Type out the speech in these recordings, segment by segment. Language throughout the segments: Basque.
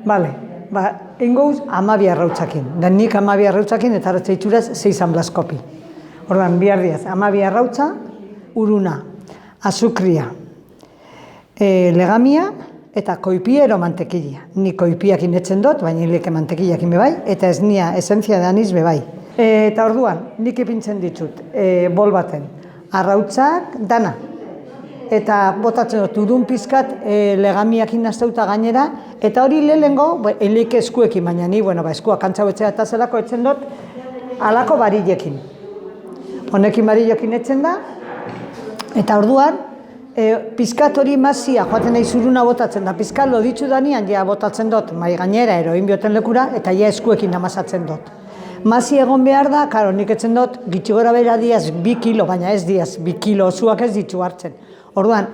Bale, ingouz 12 arrautzakin. Da nik 12 arrautzakin eta arratza itxuraz 6 amblaskopi. Ordan, bihar diaz, 12 arrautza, uruna, azukria, legamia eta koipia ero mantekilia. Ni koipiakin etzen dut, baina hileke mantekilakin bebai, eta ez nia esentzia de aniz bebai. Eta orduan, nik ipintzen ditut, bol baten, arrautzak dana. Eta botatzen dut, udun pizkat legamiakin nazteuta gainera, eta hori lehengo, hileke eskuekin, baina ni, eskuak kantzauetzea eta zelako etzen dut, alako barilekin. Honekin barilekin etzen da, eta orduan, pizkat hori mazia, joaten nahi zuruna botatzen da, pizkat loditzu danian, ja botatzen dut, mai gainera, eroin bioten lekura, eta ja eskuekin amasatzen dut. Mazia egon behar da, karo, nik etzen dut, gitxi gora bera diaz 2 kilo, baina ez diaz 2 kilo, zuak ez ditzu hartzen. Orduan,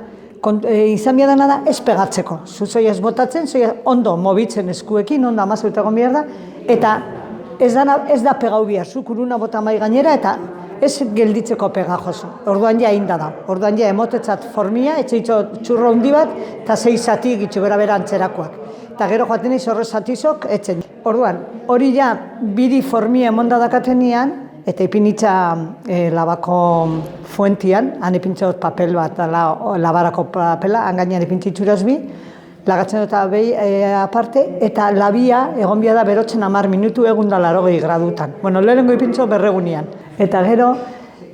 izan behar dena da, ez pegatzeko. Zuzoi ez botatzen, zoi ondo mobitzen eskuekin, ondo amazauta egon behar da, eta ez da pegau behar, zuk uruna bota mai gainera, eta ez gelditzeko pega jozu. Orduan ja inda da. Orduan ja emotetzat formia, etxeitzo txurro hundi bat, eta 6 zati gitxi gora bera antzerakoak. Eta gero joaten nahi zorro zatizok, etzen. Orduan, hori ja biri formia emonda dakatenian, eta ipinitza labako fuentian, han ipintza dut papel bat, labarako papela, han gainean ipintza itxuraz bi, lagatzen dut behi aparte, eta labia egon bia da berotzen 10 minutu egun da 80 gradutan. Bueno, lehenengo ipintzo berregunian. Eta gero,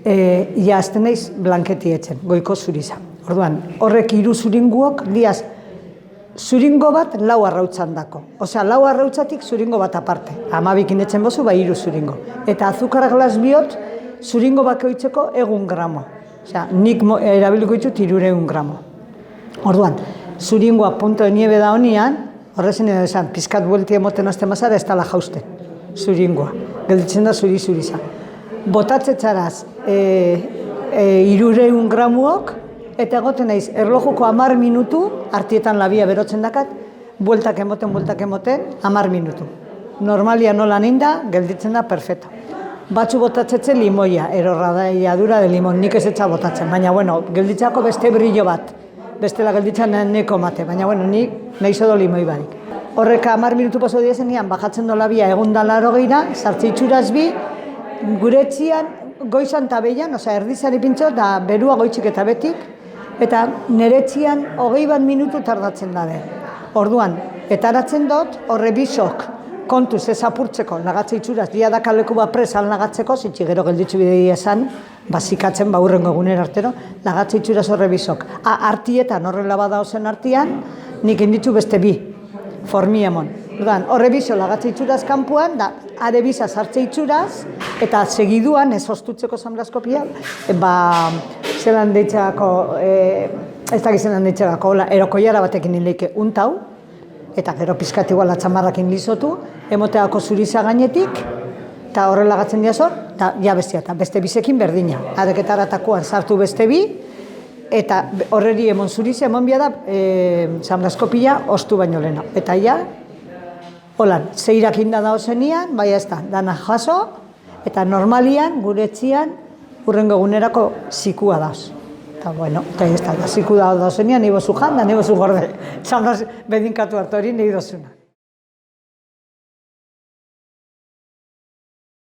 ja azten naiz blanketi etzen, goiko zuriza. Orduan, horrek 3 zuringuok, diaz, zuringo bat 4 arrautzan dako. Osea, 4 arrautzatik zuringo bat aparte. 12 etzen bozu, 3 zuringo. Eta azukara glas biot, zuringo bakoitzeko 1 gramo. Osea, nik erabiliko ditut 300 gramo. Orduan, zuringoa punto de nieve da honian, horrezen edo esan, pizkat buelti emoten azte mazara, ez tala jausten, zuringoa. Gelditzen da zuri-zuriza. Botatzetzaraz 300 gramuok, eta egoten naiz, erlojuko 10 minutu, artietan labia berotzen dakat, bueltak emoten, 10 minutu. Normalia nola ninda, gelditzen da perfecto. Batzu botatzetzen limoia, erorradaiadura de limon, nik ez etza botatzen, baina gelditzako beste brillo bat, bestela gelditzen neko mate, baina nik nahi zodo limoi barik. Horreka 10 minutu paso diezen nian, bajatzen do labia egun da 80, sartze itxuraz bi, gure etxian, goizan eta behian, erdizan ipintzo, da berua goitzik eta betik, eta nire etxian 21 minutu tardatzen dabe. Orduan, eta aratzen dut, horre bisok kontuz ez apurtzeko, lagatze itxuraz, dia da kaleku bat presan lagatzeko, zitsi gero gelditzu bidei esan, bazikatzen urrengo egunera artero, lagatze itxuraz horre bisok. Artietan horrela bada ozen artian, nik inditzu beste bi, formi emon. Orduan, horre biso lagatze itxuraz kanpuan, da are bisa sartze itxuraz, eta segiduan, ez hostutzeko zanblaskopia, zelan deitzako, ez dakiz zelan deitzako, erokoiara batekin hileike untau, eta gero pizkat igual atzamarrakin lizotu, emoteako zuriza gainetik, eta horrela gatzen diazor, eta ja bestia, eta beste bisekin berdina. Areketaratakuan sartu beste bi, eta horreri emon zuriza, emon bia da, zanblaskopia ostu baino lehena. Eta ja, holan, zeirakin da daozenian, bai ez da, dana jaso, eta normalian, gure etxian, urrengo egunerako zikua dauz. Eta eta ez da, ziku dauzenian, nahi bozu jan, da nahi bozu gorde. Txandaz bedinkatu hartu hori nahi dozuna.